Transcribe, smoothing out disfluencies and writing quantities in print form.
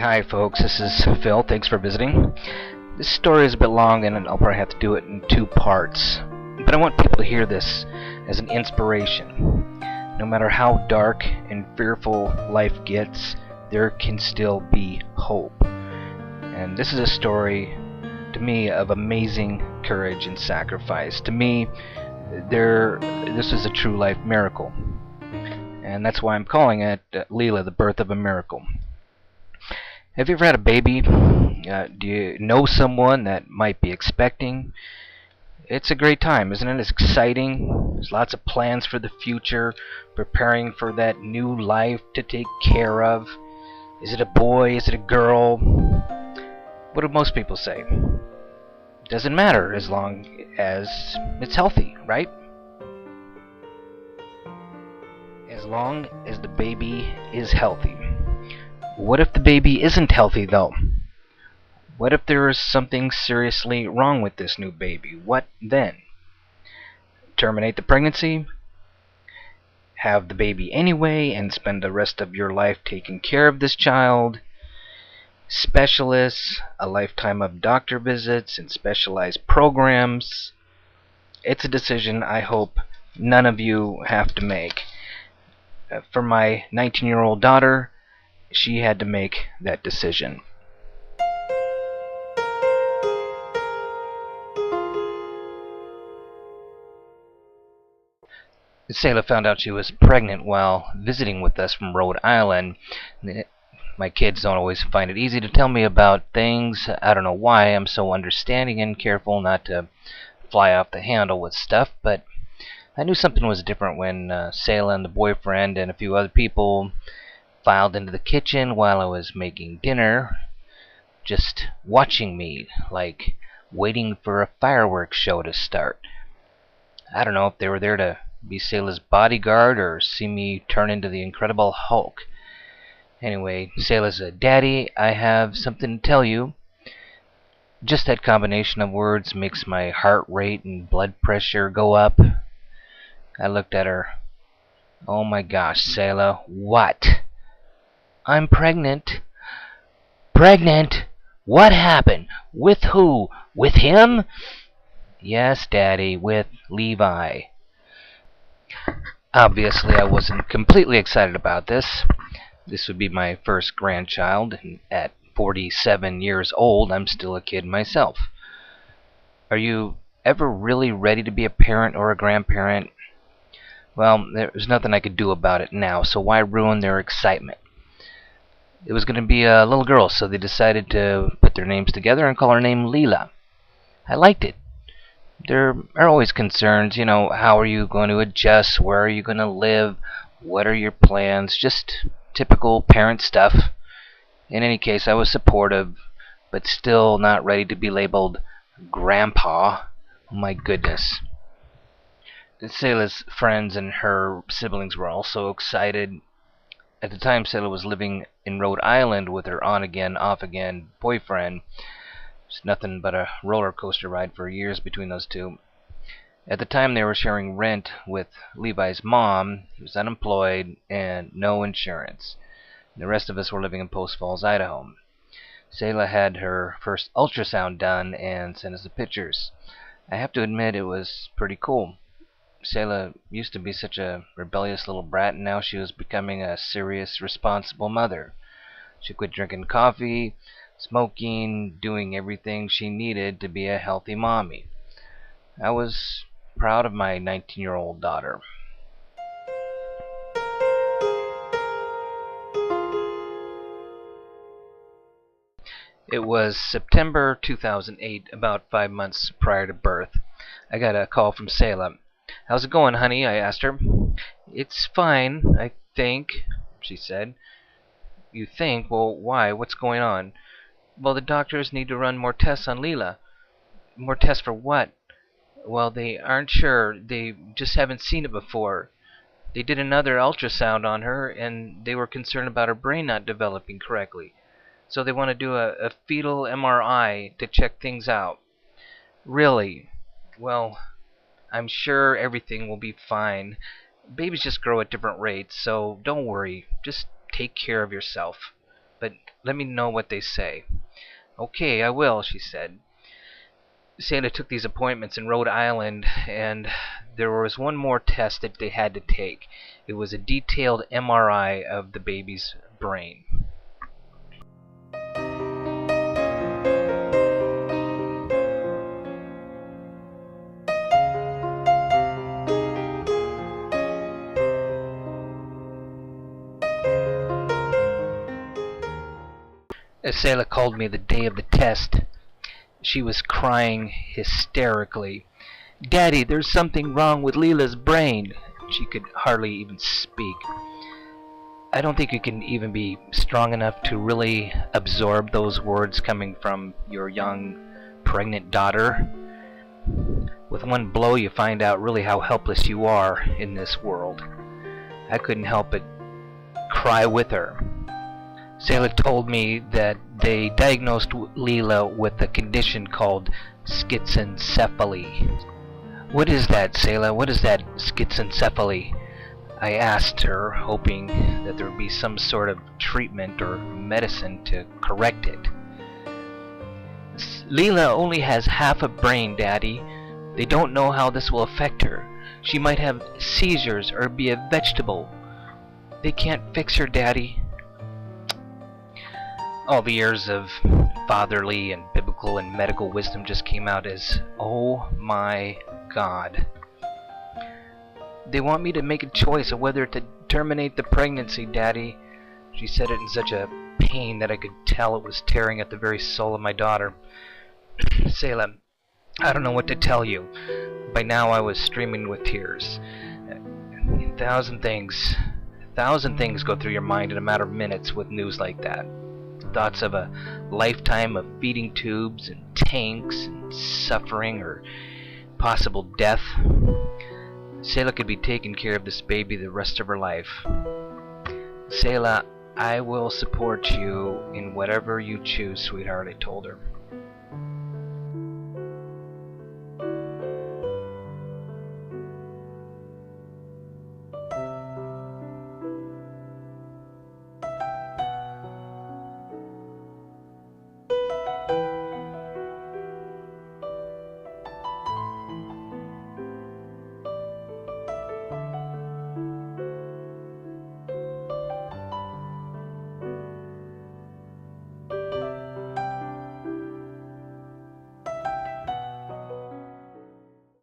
Hi folks, this is Phil. Thanks for visiting. This story is a bit long and I'll probably have to do it in two parts. But I want people to hear this as an inspiration. No matter how dark and fearful life gets, there can still be hope. And this is a story, to me, of amazing courage and sacrifice. To me, this is a true life miracle. And that's why I'm calling it Lelah, the birth of a miracle. Have you ever had a baby? Do you know someone that might be expecting? It's a great time, isn't it? It's exciting. There's lots of plans for the future, preparing for that new life to take care of. Is it a boy? Is it a girl? What do most people say? Doesn't matter as long as it's healthy, right? As long as the baby is healthy. What if the baby isn't healthy, though? What if there is something seriously wrong with this new baby? What then? Terminate the pregnancy? Have the baby anyway and spend the rest of your life taking care of this child? Specialists, a lifetime of doctor visits and specialized programs. It's a decision I hope none of you have to make. For my 19-year-old daughter, she had to make that decision. Lelah found out she was pregnant while visiting with us from Rhode Island. My kids don't always find it easy to tell me about things. I don't know why. I'm so understanding and careful not to fly off the handle with stuff, but I knew something was different when Lelah and the boyfriend and a few other people filed into the kitchen while I was making dinner, just watching me, like waiting for a fireworks show to start. I don't know if they were there to be Selah's bodyguard or see me turn into the Incredible Hulk. Anyway, Selah said, "Daddy, I have something to tell you." Just that combination of words makes my heart rate and blood pressure go up. I looked at her. "Oh my gosh, Selah, what?" "I'm pregnant." "Pregnant? What happened? With who? With him?" "Yes, Daddy, with Levi." Obviously, I wasn't completely excited about this. This would be my first grandchild, and at 47 years old, I'm still a kid myself. Are you ever really ready to be a parent or a grandparent? Well, there's nothing I could do about it now, so why ruin their excitement? It was going to be a little girl, so they decided to put their names together and call her name Lelah. I liked it. There are always concerns, how are you going to adjust, where are you going to live, what are your plans, just typical parent stuff. In any case, I was supportive, but still not ready to be labeled Grandpa. Oh my goodness. Selah's friends and her siblings were also excited. At the time, Lelah was living in Rhode Island with her on-again, off-again boyfriend. It's nothing but a roller coaster ride for years between those two. At the time, they were sharing rent with Levi's mom. He was unemployed and no insurance. The rest of us were living in Post Falls, Idaho. Lelah had her first ultrasound done and sent us the pictures. I have to admit it was pretty cool. Lelah used to be such a rebellious little brat, and now she was becoming a serious, responsible mother. She quit drinking coffee, smoking, doing everything she needed to be a healthy mommy. I was proud of my 19-year-old daughter. It was September 2008, about 5 months prior to birth. I got a call from Lelah. "How's it going, honey?" I asked her. "It's fine, I think," she said. "You think? Well, why? What's going on?" "Well, the doctors need to run more tests on Lelah." "More tests for what?" "Well, they aren't sure. They just haven't seen it before. They did another ultrasound on her, and they were concerned about her brain not developing correctly. So they want to do a fetal MRI to check things out." "Really? Well, I'm sure everything will be fine. Babies just grow at different rates, so don't worry. Just take care of yourself." but let me know what they say. Okay, I will, she said. Santa took these appointments in Rhode Island, and there was one more test that they had to take. It was a detailed MRI of the baby's brain. Lelah called me the day of the test. She was crying hysterically. "Daddy, there's something wrong with Lelah's brain." She could hardly even speak. I don't think you can even be strong enough to really absorb those words coming from your young, pregnant daughter. With one blow, you find out really how helpless you are in this world. I couldn't help but cry with her. Lelah told me that they diagnosed Lelah with a condition called schizencephaly. "What is that, Lelah? What is that schizencephaly?" I asked her, hoping that there would be some sort of treatment or medicine to correct it. "Lelah only has half a brain, Daddy. They don't know how this will affect her. She might have seizures or be a vegetable. They can't fix her, Daddy." All the years of fatherly and biblical and medical wisdom just came out as, "Oh my God." "They want me to make a choice of whether to terminate the pregnancy, Daddy." She said it in such a pain that I could tell it was tearing at the very soul of my daughter. "Lelah, I don't know what to tell you." By now I was streaming with tears. A thousand things go through your mind in a matter of minutes with news like that. Thoughts of a lifetime of feeding tubes and tanks and suffering or possible death. Lelah could be taking care of this baby the rest of her life. "Lelah, I will support you in whatever you choose, sweetheart," I told her.